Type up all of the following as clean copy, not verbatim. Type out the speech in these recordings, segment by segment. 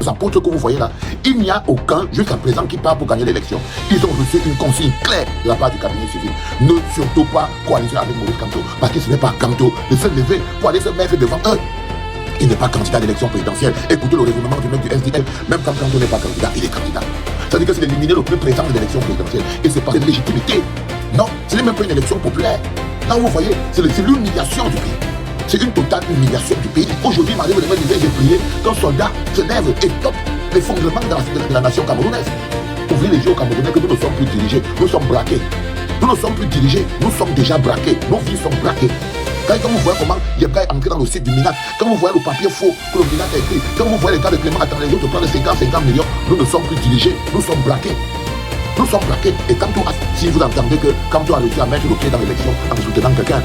apôtres que vous voyez là, il n'y a aucun jusqu'à présent qui part pour gagner l'élection. Ils ont reçu une consigne claire de la part du cabinet civil. Ne surtout pas coaliser avec Maurice Kamto, parce que ce n'est pas Kamto de se lever pour aller se mettre devant eux. Il n'est pas candidat à l'élection présidentielle. Écoutez le raisonnement du mec du SDL. Même quand Kamto n'est pas candidat, il est candidat. Ça veut dire que c'est l'éliminer le plus présent de l'élection présidentielle. Et c'est pas une légitimité. Non, ce n'est même pas une élection populaire. Là, vous voyez, c'est l'humiliation du pays. C'est une totale humiliation du pays. Aujourd'hui, Marie Lévesque disait, j'ai prié qu'un soldat se lève et toppe l'effondrement de la nation camerounaise. Ouvrez les yeux aux Camerounais que nous ne sommes plus dirigés, nous sommes braqués. Nous ne sommes plus dirigés, nous sommes déjà braqués. Nos vies sont braquées. Quand vous voyez comment Yebka est entré dans le site du MINAT, quand vous voyez le papier faux que le MINAT a écrit, quand vous voyez les cas de Clément attendre les autres prennent 50 millions, nous ne sommes plus dirigés, nous sommes braqués. Nous sommes braqués. Et si vous entendez que Kamto a réussi à mettre le pied dans l'élection en soutenant quelqu'un,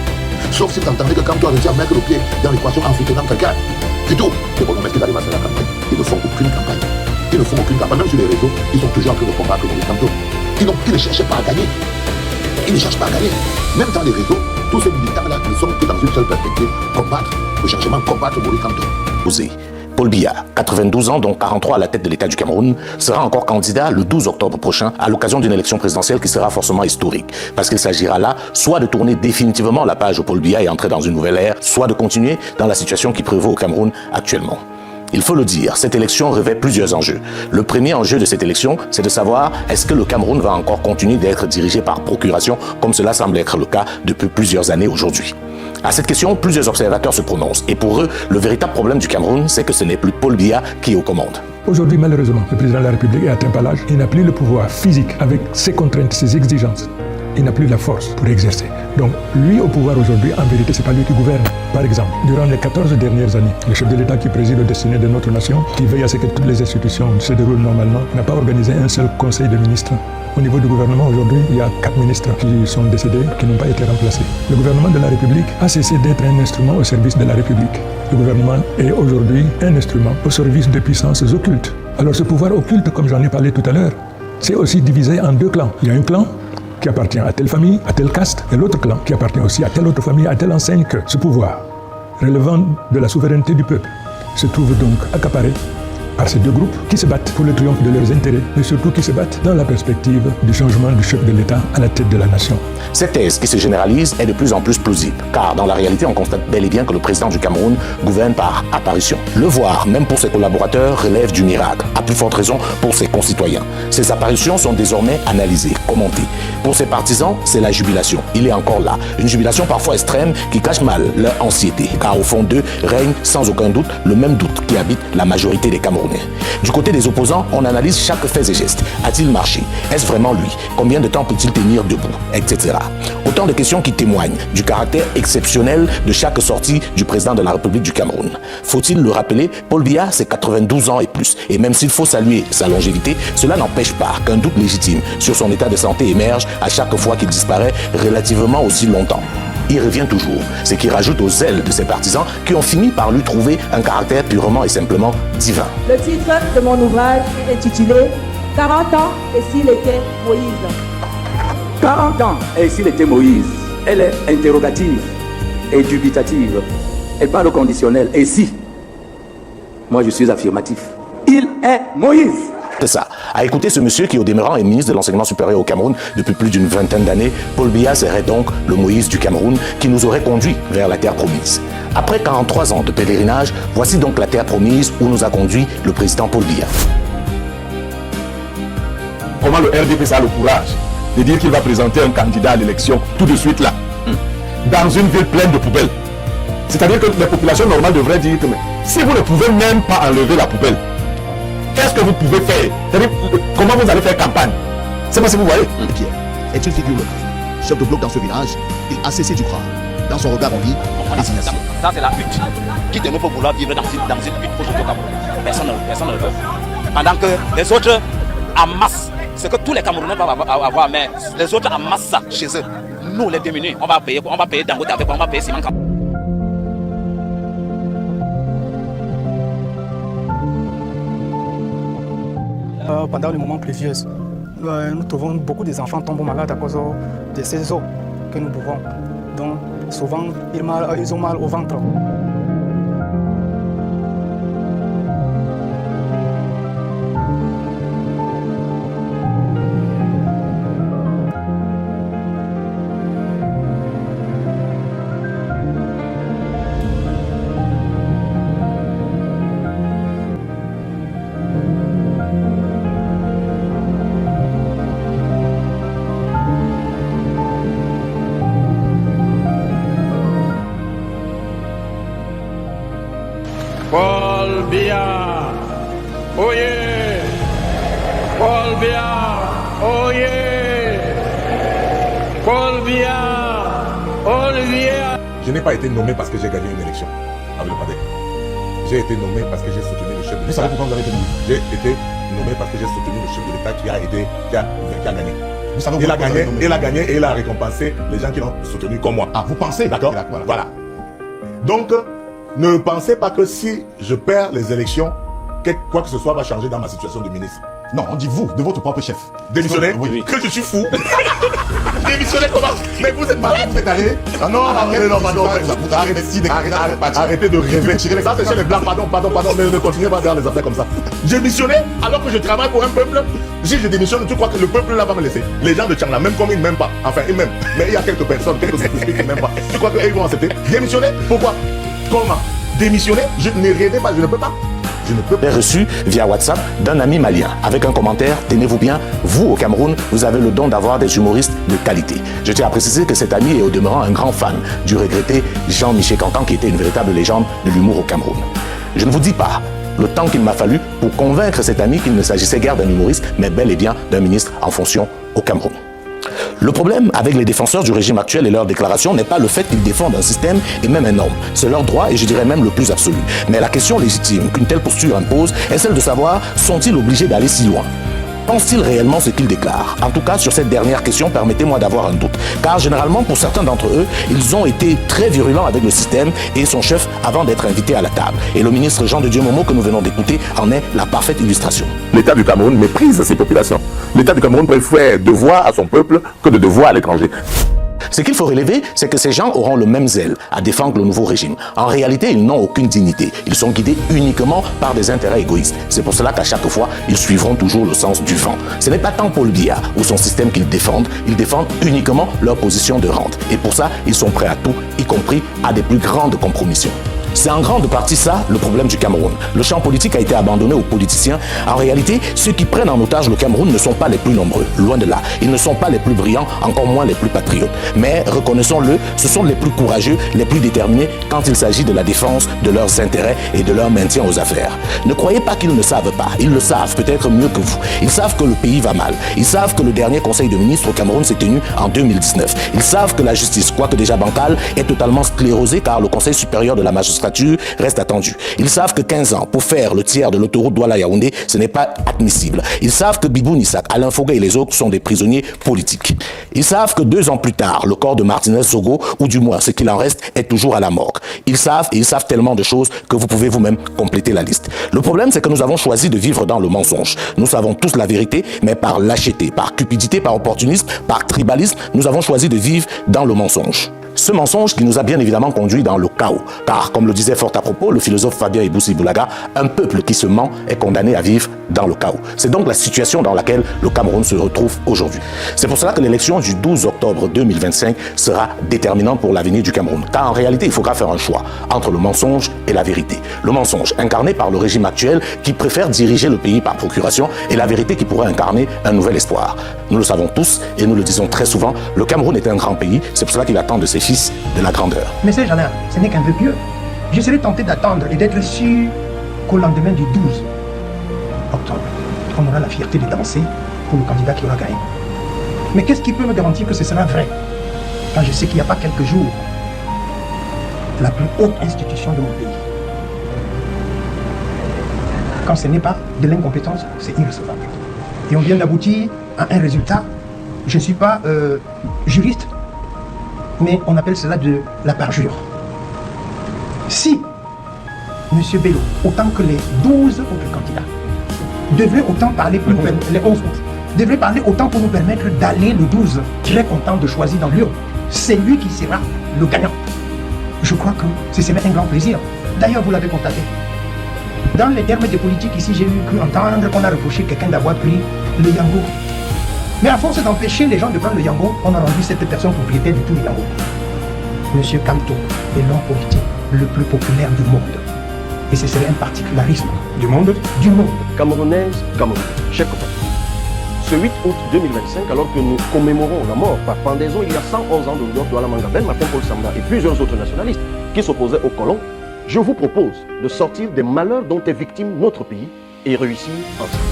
sauf si vous entendez que Kamto a réussi à mettre le pied dans l'équation en soutenant quelqu'un, c'est tout. C'est bon, mais est-ce qu'ils arrivent à faire la campagne? Ils ne font aucune campagne. Ils ne font aucune campagne. Même sur les réseaux, ils sont toujours en train de combattre Maurice Kamto. Ils ne cherchent pas à gagner. Ils ne cherchent pas à gagner. Même dans les réseaux, tous ces militants-là ne sont que dans une seule perspective, combattre le changement, combattre Maurice Kamto. Paul Biya, 92 ans, dont 43 à la tête de l'État du Cameroun, sera encore candidat le 12 octobre prochain à l'occasion d'une élection présidentielle qui sera forcément historique. Parce qu'il s'agira là soit de tourner définitivement la page de Paul Biya et entrer dans une nouvelle ère, soit de continuer dans la situation qui prévaut au Cameroun actuellement. Il faut le dire, cette élection revêt plusieurs enjeux. Le premier enjeu de cette élection, c'est de savoir est-ce que le Cameroun va encore continuer d'être dirigé par procuration, comme cela semble être le cas depuis plusieurs années aujourd'hui. À cette question, plusieurs observateurs se prononcent. Et pour eux, le véritable problème du Cameroun, c'est que ce n'est plus Paul Biya qui est aux commandes. Aujourd'hui, malheureusement, le président de la République est atteint par l'âge. Il n'a plus le pouvoir physique avec ses contraintes, ses exigences. Il n'a plus la force pour exercer. Donc, lui au pouvoir aujourd'hui, en vérité, ce n'est pas lui qui gouverne. Par exemple, durant les 14 dernières années, le chef de l'État qui préside le destiné de notre nation, qui veille à ce que toutes les institutions se déroulent normalement, n'a pas organisé un seul conseil de ministres. Au niveau du gouvernement, aujourd'hui, il y a 4 ministres qui sont décédés, qui n'ont pas été remplacés. Le gouvernement de la République a cessé d'être un instrument au service de la République. Le gouvernement est aujourd'hui un instrument au service de puissances occultes. Alors ce pouvoir occulte, comme j'en ai parlé tout à l'heure, c'est aussi divisé en deux clans. Il y a un clan qui appartient à telle famille, à telle caste, et l'autre clan qui appartient aussi à telle autre famille, à telle enseigne que ce pouvoir, relevant de la souveraineté du peuple, se trouve donc accaparé par ces deux groupes qui se battent pour le triomphe de leurs intérêts, mais surtout qui se battent dans la perspective du changement du chef de l'État à la tête de la nation. Cette thèse qui se généralise est de plus en plus plausible, car dans la réalité, on constate bel et bien que le président du Cameroun gouverne par apparition. Le voir, même pour ses collaborateurs, relève du miracle, à plus forte raison pour ses concitoyens. Ces apparitions sont désormais analysées, commentées. Pour ses partisans, c'est la jubilation. Il est encore là, une jubilation parfois extrême qui cache mal leur anxiété, car au fond d'eux règne sans aucun doute le même doute qui habite la majorité des Camerounais. Du côté des opposants, on analyse chaque fait et geste. A-t-il marché? Est-ce vraiment lui? Combien de temps peut-il tenir debout? Etc. Autant de questions qui témoignent du caractère exceptionnel de chaque sortie du président de la République du Cameroun. Faut-il le rappeler, Paul Biya, c'est 92 ans et plus. Et même s'il faut saluer sa longévité, cela n'empêche pas qu'un doute légitime sur son état de santé émerge à chaque fois qu'il disparaît relativement aussi longtemps. Il revient toujours, ce qui rajoute aux ailes de ses partisans qui ont fini par lui trouver un caractère purement et simplement divin. Le titre de mon ouvrage est intitulé 40 ans et s'il était Moïse. 40 ans et s'il était Moïse. Elle est interrogative et dubitative. Elle parle au conditionnel. Et si? Moi je suis affirmatif. Il est Moïse. C'est ça. À écouter ce monsieur qui, au demeurant, est ministre de l'Enseignement supérieur au Cameroun depuis plus d'une vingtaine d'années, Paul Biya serait donc le Moïse du Cameroun qui nous aurait conduit vers la terre promise. Après 43 ans de pèlerinage, voici donc la terre promise où nous a conduit le président Paul Biya. Comment le RDP a le courage de dire qu'il va présenter un candidat à l'élection tout de suite là, dans une ville pleine de poubelles? C'est-à-dire que les populations normales devraient dire que mais, si vous ne pouvez même pas enlever la poubelle, qu'est-ce que vous pouvez faire? Comment vous allez faire campagne? C'est pas si vous voyez. Pierre est une figure locale. Chef de bloc dans ce village, il a cessé d'y croire. Dans son regard, on dit résignation. Ça, c'est la hutte. Qui de nous peut vouloir vivre dans une hutte aujourd'hui au Cameroun? Personne ne le veut. Pendant que les autres amassent ce que tous les Camerounais doivent avoir, mais les autres amassent ça chez eux. Nous, les démunis, on va payer Dangote avec, on va payer Simon. Pendant les moments pluvieux, nous trouvons beaucoup des enfants tombent malades à cause de ces eaux que nous buvons. Donc souvent, ils ont mal au ventre. Biya, Oye, Paul Biya, Oye, Paul Biya, Olivier. Je n'ai pas été nommé parce que j'ai gagné une élection avec le PADEC. J'ai été nommé parce que j'ai soutenu le chef de l'État. Vous savez pourquoi vous avez été nommé? J'ai été nommé parce que j'ai soutenu le chef de l'État qui a gagné. Vous savez, il a gagné et il a récompensé les gens qui l'ont soutenu comme moi. Ah, vous pensez? D'accord? Voilà. Donc, ne pensez pas que si je perds les élections, quoi que ce soit va changer dans ma situation de ministre. Non, on dit vous, de votre propre chef. Démissionner? Oui. Que je suis fou. Démissionner comment? Mais vous êtes malade, vous êtes allé. Ah non, arrêtez de rêver. Ça, c'est chez les blancs, pardon, ne continuez pas à faire les affaires comme ça. Démissionner alors que je travaille pour un peuple. Si je démissionne, tu crois que le peuple là va me laisser? Les gens de Tchangla, même comme ils ne m'aiment pas, enfin ils m'aiment, mais il y a quelques personnes, quelques spécifiques qui ne m'aiment pas. Tu crois qu'ils vont accepter? Démissionner? Pourquoi? Comment? Démissionner? Je ne rêvais pas, je ne peux pas. J'ai reçu via WhatsApp d'un ami malien avec un commentaire: tenez-vous bien, vous au Cameroun, vous avez le don d'avoir des humoristes de qualité. Je tiens à préciser que cet ami est au demeurant un grand fan du regretté Jean-Michel Cancan, qui était une véritable légende de l'humour au Cameroun. Je ne vous dis pas le temps qu'il m'a fallu pour convaincre cet ami qu'il ne s'agissait guère d'un humoriste, mais bel et bien d'un ministre en fonction au Cameroun. Le problème avec les défenseurs du régime actuel et leurs déclarations n'est pas le fait qu'ils défendent un système et même un homme. C'est leur droit et je dirais même le plus absolu. Mais la question légitime qu'une telle posture impose est celle de savoir: sont-ils obligés d'aller si loin? Pensent-ils réellement ce qu'ils déclarent? En tout cas, sur cette dernière question, permettez-moi d'avoir un doute. Car généralement, pour certains d'entre eux, ils ont été très virulents avec le système et son chef avant d'être invités à la table. Et le ministre Jean de Dieu Momo, que nous venons d'écouter, en est la parfaite illustration. L'État du Cameroun méprise ses populations. L'État du Cameroun préfère devoir à son peuple que de devoir à l'étranger. Ce qu'il faut relever, c'est que ces gens auront le même zèle à défendre le nouveau régime. En réalité, ils n'ont aucune dignité. Ils sont guidés uniquement par des intérêts égoïstes. C'est pour cela qu'à chaque fois, ils suivront toujours le sens du vent. Ce n'est pas tant Paul Biya ou son système qu'ils défendent uniquement leur position de rente. Et pour ça, ils sont prêts à tout, y compris à des plus grandes compromissions. C'est en grande partie ça le problème du Cameroun. Le champ politique a été abandonné aux politiciens. En réalité, ceux qui prennent en otage le Cameroun ne sont pas les plus nombreux, loin de là. Ils ne sont pas les plus brillants, encore moins les plus patriotes. Mais reconnaissons-le, ce sont les plus courageux, les plus déterminés quand il s'agit de la défense de leurs intérêts et de leur maintien aux affaires. Ne croyez pas qu'ils ne savent pas. Ils le savent peut-être mieux que vous. Ils savent que le pays va mal. Ils savent que le dernier conseil de ministres au Cameroun s'est tenu en 2019. Ils savent que la justice, quoique déjà bancale, est totalement sclérosée car le conseil supérieur de la magistrature reste attendu. Ils savent que 15 ans pour faire le tiers de l'autoroute Douala-Yaoundé, ce n'est pas admissible. Ils savent que Bibou Nissak, Alain Foguet et les autres sont des prisonniers politiques. Ils savent que 2 ans plus tard, le corps de Martinez Zogo, ou du moins ce qu'il en reste, est toujours à la morgue. Ils savent tellement de choses que vous pouvez vous-même compléter la liste. Le problème, c'est que nous avons choisi de vivre dans le mensonge. Nous savons tous la vérité, mais par lâcheté, par cupidité, par opportunisme, par tribalisme, nous avons choisi de vivre dans le mensonge. Ce mensonge qui nous a bien évidemment conduit dans le chaos. Car, comme le disait fort à propos le philosophe Fabien Iboussi-Boulaga, un peuple qui se ment est condamné à vivre dans le chaos. C'est donc la situation dans laquelle le Cameroun se retrouve aujourd'hui. C'est pour cela que l'élection du 12 octobre 2025 sera déterminante pour l'avenir du Cameroun. Car en réalité, il faudra faire un choix entre le mensonge et la vérité. Le mensonge incarné par le régime actuel qui préfère diriger le pays par procuration et la vérité qui pourrait incarner un nouvel espoir. Nous le savons tous et nous le disons très souvent, le Cameroun est un grand pays, c'est pour cela qu'il attend de ses fils de la grandeur. Mais c'est Alain, ce n'est qu'un vœu pieux. Je serais tenté d'attendre et d'être sûr qu'au lendemain du 12 octobre, on aura la fierté de danser pour le candidat qui aura gagné. Mais qu'est-ce qui peut me garantir que ce sera vrai quand je sais qu'il n'y a pas quelques jours, la plus haute institution de mon pays, quand ce n'est pas de l'incompétence, c'est irrecevable. Et on vient d'aboutir à un résultat. Je ne suis pas juriste, mais on appelle cela de la parjure. Si M. Bello, autant que les 12 autres candidats, devraient autant parler pour nous permettre, les 11 autres, devraient parler autant pour nous permettre d'aller le 12, très content de choisir dans l'urne, c'est lui qui sera le gagnant. Je crois que ce serait un grand plaisir. D'ailleurs, vous l'avez constaté. Dans les termes de politique ici, j'ai cru entendre qu'on a reproché quelqu'un d'avoir pris le Yango. Mais à force d'empêcher les gens de prendre le Yango, on a rendu cette personne propriétaire du tout le Yango. Monsieur Kamto est l'homme politique le plus populaire du monde. Et ce serait un particularisme du monde. Camerounaise, Cameroun, chers compatriotes. Ce 8 août 2025, alors que nous commémorons la mort par pendaison il y a 111 ans de Douala Manga, Ben Martin Paul Samba et plusieurs autres nationalistes qui s'opposaient aux colons, Je vous propose de sortir des malheurs dont est victime notre pays et réussir ensemble.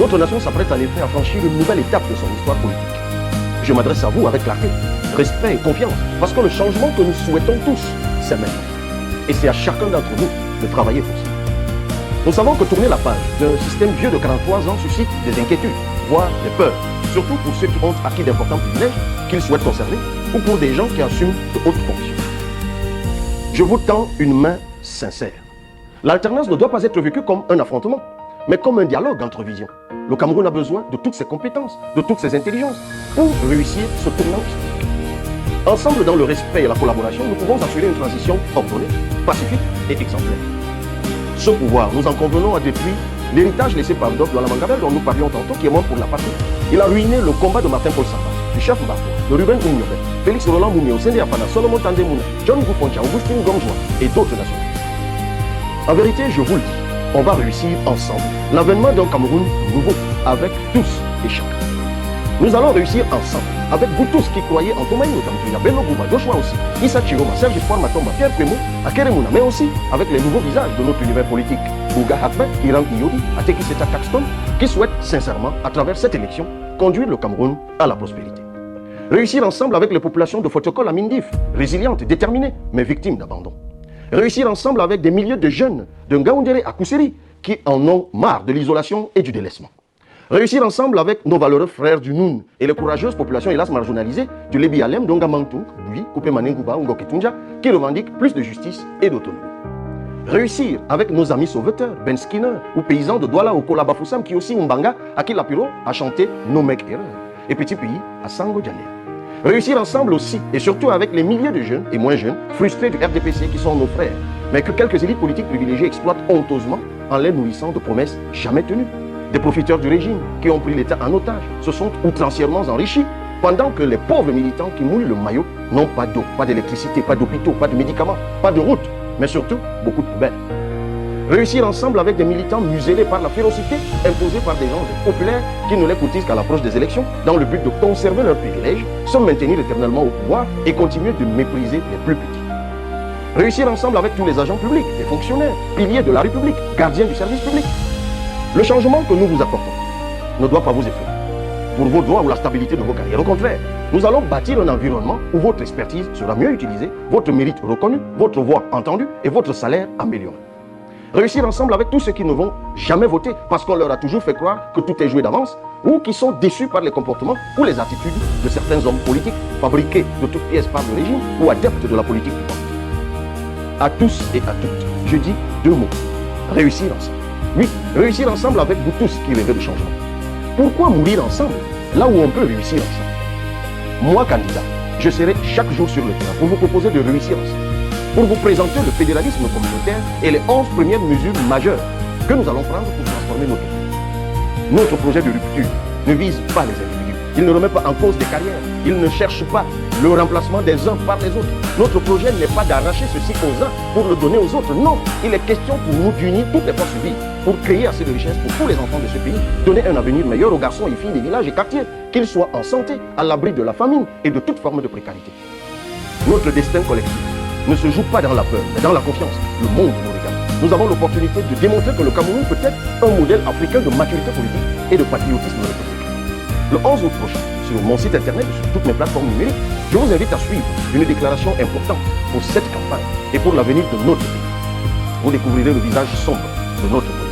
Notre nation s'apprête en effet à franchir une nouvelle étape de son histoire politique. Je m'adresse à vous avec clarté, respect et confiance, parce que le changement que nous souhaitons tous, c'est maintenant. Et c'est à chacun d'entre nous de travailler pour ça. Nous savons que tourner la page d'un système vieux de 43 ans suscite des inquiétudes, voire des peurs, surtout pour ceux qui ont acquis d'importants privilèges qu'ils souhaitent conserver, ou pour des gens qui assument de hautes fonctions. Je vous tends une main sincère. L'alternance ne doit pas être vécue comme un affrontement, mais comme un dialogue entre visions. Le Cameroun a besoin de toutes ses compétences, de toutes ses intelligences, pour réussir ce tournant historique. Ensemble, dans le respect et la collaboration, nous pouvons assurer une transition ordonnée, pacifique et exemplaire. Ce pouvoir, nous en convenons, a détruit l'héritage laissé par Doc dans la Mangabel dont nous parlions tantôt, qui est mort pour la patrie. Il a ruiné le combat de Martin Paul Samba, du chef Mbarko, de Ruben Oumyobé, Félix Roland Moumio, Sende Afana, Solomon Tandemouna, John Goufoncha, Augustine Gomjoa et d'autres nations. En vérité, je vous le dis, on va réussir ensemble l'avènement d'un Cameroun nouveau, avec tous et chacun. Nous allons réussir ensemble, avec vous tous qui croyez en Tomaï Otamtuya, Bello Bouba, Joshua aussi, Issa Chiroma, Serge Espoir Matomba, Pierre Pemo, Akeremouna, mais aussi avec les nouveaux visages de notre univers politique, Bouga Hakbe, Iran Iyobi, Ateki Seta Caxton, qui souhaitent sincèrement, à travers cette élection, conduire le Cameroun à la prospérité. Réussir ensemble avec les populations de Fotokol à Mindif, résilientes, déterminées, mais victimes d'abandon. Réussir ensemble avec des milliers de jeunes de Ngaoundéré à Kousseri qui en ont marre de l'isolation et du délaissement. Réussir ensemble avec nos valeureux frères du Noun et les courageuses populations hélas marginalisées du Lébi Alem, d'Ongamantou, Bui, Koupé Manengouba, Ngoketunja, qui revendiquent plus de justice et d'autonomie. Réussir avec nos amis sauveteurs, Ben Skinner, ou paysans de Douala au Kola Bafoussam, qui aussi Mbanga, à qui Lapiro a chanté Nos mecs erreurs, et Petit Pays à Sango Djané. Réussir ensemble aussi, et surtout avec les milliers de jeunes et moins jeunes, frustrés du RDPC qui sont nos frères, mais que quelques élites politiques privilégiées exploitent honteusement en les nourrissant de promesses jamais tenues. Des profiteurs du régime qui ont pris l'État en otage se sont outrancièrement enrichis, pendant que les pauvres militants qui mouillent le maillot n'ont pas d'eau, pas d'électricité, pas d'hôpitaux, pas de médicaments, pas de routes, mais surtout beaucoup de poubelles. Réussir ensemble avec des militants muselés par la férocité imposée par des gens populaires qui ne les courtisent qu'à l'approche des élections, dans le but de conserver leurs privilèges, se maintenir éternellement au pouvoir et continuer de mépriser les plus petits. Réussir ensemble avec tous les agents publics, les fonctionnaires, piliers de la République, gardiens du service public. Le changement que nous vous apportons ne doit pas vous effrayer pour vos droits ou la stabilité de vos carrières. Au contraire, nous allons bâtir un environnement où votre expertise sera mieux utilisée, votre mérite reconnu, votre voix entendue et votre salaire amélioré. Réussir ensemble avec tous ceux qui ne vont jamais voter parce qu'on leur a toujours fait croire que tout est joué d'avance ou qui sont déçus par les comportements ou les attitudes de certains hommes politiques fabriqués de toutes pièces par le régime ou adeptes de la politique du monde. À tous et à toutes, je dis deux mots. Réussir ensemble. Oui, réussir ensemble avec vous tous qui rêvez de changement. Pourquoi mourir ensemble là où on peut réussir ensemble? Moi, candidat, je serai chaque jour sur le terrain pour vous proposer de réussir ensemble, pour vous présenter le fédéralisme communautaire et les 11 premières mesures majeures que nous allons prendre pour transformer notre pays. Notre projet de rupture ne vise pas les individus, il ne remet pas en cause des carrières, il ne cherche pas le remplacement des uns par les autres. Notre projet n'est pas d'arracher ceci aux uns pour le donner aux autres, non, il est question pour nous d'unir toutes les forces vives, pour créer assez de richesses pour tous les enfants de ce pays, donner un avenir meilleur aux garçons et filles des villages et quartiers, qu'ils soient en santé, à l'abri de la famine et de toute forme de précarité. Notre destin collectif ne se joue pas dans la peur, mais dans la confiance. Le monde nous regarde. Nous avons l'opportunité de démontrer que le Cameroun peut être un modèle africain de maturité politique et de patriotisme républicain. Le 11 août prochain, sur mon site internet et sur toutes mes plateformes numériques, je vous invite à suivre une déclaration importante pour cette campagne et pour l'avenir de notre pays. Vous découvrirez le visage sombre de notre politique.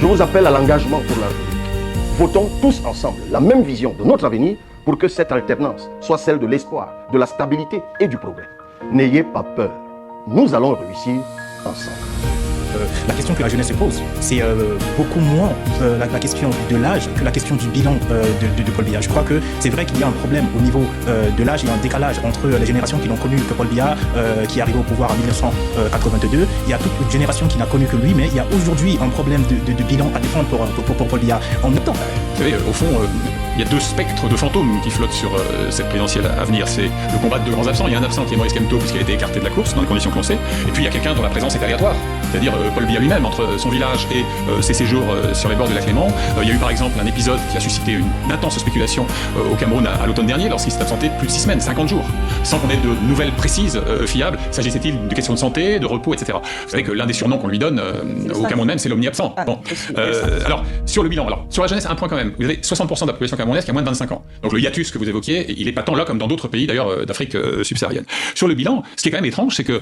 Je vous appelle à l'engagement pour la République. Votons tous ensemble la même vision de notre avenir pour que cette alternance soit celle de l'espoir, de la stabilité et du progrès. N'ayez pas peur, nous allons réussir ensemble. La question que la jeunesse se pose, c'est beaucoup moins la question de l'âge que la question du bilan de Paul Biya. Je crois que c'est vrai qu'il y a un problème au niveau de l'âge, il y a un décalage entre les générations qui n'ont connu que Paul Biya, qui est arrivé au pouvoir en 1982. Il y a toute une génération qui n'a connu que lui, mais il y a aujourd'hui un problème de bilan à défendre pour Paul Biya. En même temps, vous savez, au fond, il y a deux spectres de fantômes qui flottent sur cette présidentielle à venir. C'est le combat de deux grands absents. Il y a un absent qui est Maurice Kamto, puisqu'il a été écarté de la course, dans les conditions que l'on sait. Et puis il y a quelqu'un dont la présence est aléatoire. C'est-à-dire Paul Biya lui-même, entre son village et ses séjours sur les bords de la Clément. Il y a eu par exemple un épisode qui a suscité une intense spéculation au Cameroun à l'automne dernier, lorsqu'il s'est absenté plus de 6 semaines, 50 jours, sans qu'on ait de nouvelles précises, fiables. S'agissait-il de questions de santé, de repos, etc. Vous savez que l'un des surnoms qu'on lui donne au Cameroun même, c'est l'omni-absent. Bon. Alors, sur le bilan, sur la jeunesse, un point quand même. Vous avez 60% de la population camerounaise qui a moins de 25 ans. Donc le hiatus que vous évoquiez, il est pas tant là comme dans d'autres pays d'ailleurs d'Afrique subsaharienne. Sur le bilan, ce qui est quand même étrange, c'est que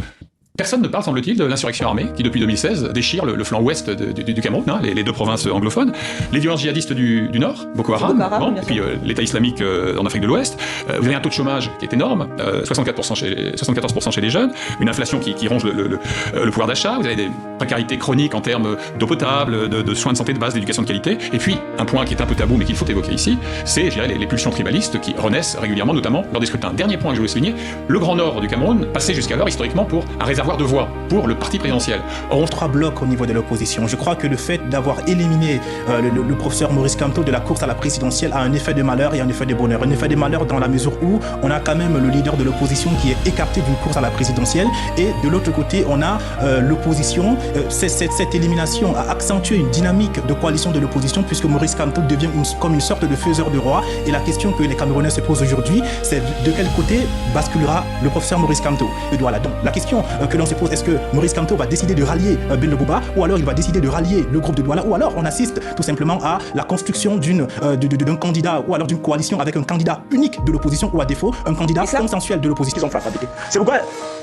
personne ne parle, semble-t-il, de l'insurrection armée qui, depuis 2016, déchire le flanc ouest du Cameroun, hein, les deux provinces anglophones, les violences djihadistes du nord, Boko Haram, et puis l'État islamique en Afrique de l'Ouest. Vous avez un taux de chômage qui est énorme, 74% chez les jeunes, une inflation qui ronge le pouvoir d'achat, vous avez des précarités chroniques en termes d'eau potable, de soins de santé de base, d'éducation de qualité, et puis un point qui est un peu tabou mais qu'il faut évoquer ici, c'est, je dirais, les pulsions tribalistes qui renaissent régulièrement, notamment lors des scrutins. Dernier point que je voulais souligner, le Grand Nord du Cameroun passait jusqu'alors historiquement pour un réservoir de voix pour le parti présidentiel. On a 3 blocs au niveau de l'opposition. Je crois que le fait d'avoir éliminé le professeur Maurice Kamto de la course à la présidentielle a un effet de malheur et un effet de bonheur. Un effet de malheur dans la mesure où on a quand même le leader de l'opposition qui est écarté d'une course à la présidentielle, et de l'autre côté on a l'opposition. Cette élimination a accentué une dynamique de coalition de l'opposition, puisque Maurice Kamto devient comme une sorte de faiseur de roi, et la question que les Camerounais se posent aujourd'hui, c'est de quel côté basculera le professeur Maurice Kamto. Donc la question que l'on se pose, est-ce que Maurice Kamto va décider de rallier Bello Bouba, ou alors il va décider de rallier le groupe de Douala, ou alors on assiste tout simplement à la construction d'un candidat, ou alors d'une coalition avec un candidat unique de l'opposition, ou à défaut un candidat consensuel de l'opposition. Ils ont fabriqué. C'est pourquoi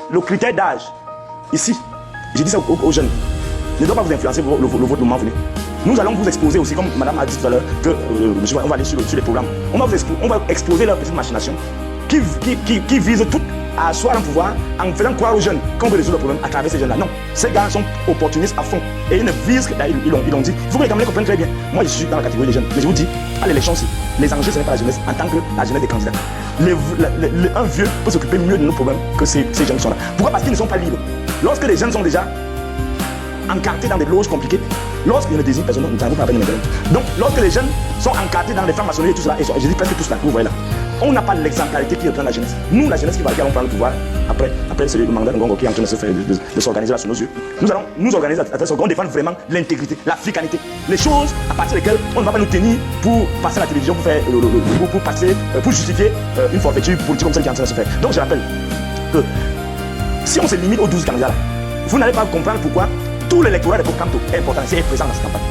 le critère d'âge, ici, j'ai dit ça aux jeunes, ne doit pas vous influencer votre moment venu. Nous allons vous exposer aussi, comme madame a dit tout à l'heure, que on va aller sur les programmes. On va exposer leurs petites machinations qui visent toutes à asseoir un pouvoir en faisant croire aux jeunes qu'on veut résoudre le problème à travers ces jeunes-là. Non, ces gars sont opportunistes à fond. Et ils ne visent, ils l'ont dit. Il faut que les Camerounais comprennent très bien. Moi, je suis dans la catégorie des jeunes. Mais je vous dis, à l'élection, les enjeux, ce n'est pas la jeunesse en tant que la jeunesse des candidats. Un vieux peut s'occuper mieux de nos problèmes que ces jeunes qui sont là. Pourquoi? Parce qu'ils ne sont pas libres. Lorsque les jeunes sont déjà encartés dans des loges compliquées, lorsqu'ils ne désirent personne, nous n'avons pas la peine de mettre. Donc, lorsque les jeunes sont encartés dans des francs-maçonneries et tout cela, et je dis presque tout cela, vous voyez là, on n'a pas l'exemplarité qui reprend la jeunesse. Nous, la jeunesse qui va prendre le pouvoir, après c'est le mandat de Ngongo qui est en train de s'organiser là sous nos yeux. Nous allons nous organiser à travers ce qu'on défend vraiment l'intégrité, l'africanité. Les choses à partir desquelles on ne va pas nous tenir pour passer à la télévision, pour justifier une forfaiture politique comme celle qui est en train de se faire. Donc je rappelle que si on se limite aux 12 candidats là, vous n'allez pas comprendre pourquoi tout l'électorat de Kamto est important, c'est présent dans cette campagne.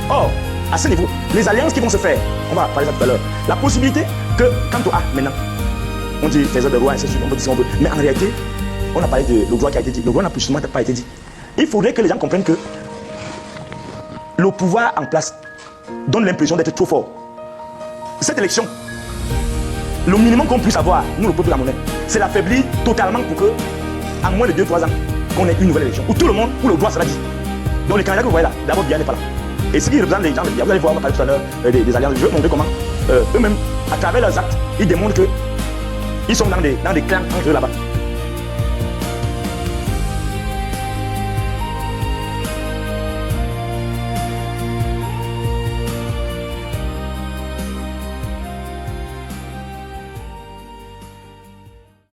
Or, à ce niveau, les alliances qui vont se faire, on va parler de ça tout à l'heure, la possibilité que Kamto a maintenant, on dit faiseur de roi, on peut dire si on veut, mais en réalité, on a parlé de le droit qui a été dit, le droit n'a plus justement pas été dit. Il faudrait que les gens comprennent que le pouvoir en place donne l'impression d'être trop fort. Cette élection, le minimum qu'on puisse avoir, nous le peuple camerounais, c'est l'affaiblir totalement pour que, en moins de 2-3 ans, qu'on ait une nouvelle élection, où tout le monde, où le droit sera dit. Donc les candidats que vous voyez là, d'abord Biya n'est pas là. Et ce qui représente les gens de Biya, vous allez voir, on va parler tout à l'heure des alliances, je vais montrer comment eux-mêmes, à travers leurs actes, ils démontrent qu'ils sont dans des clans entre eux là-bas.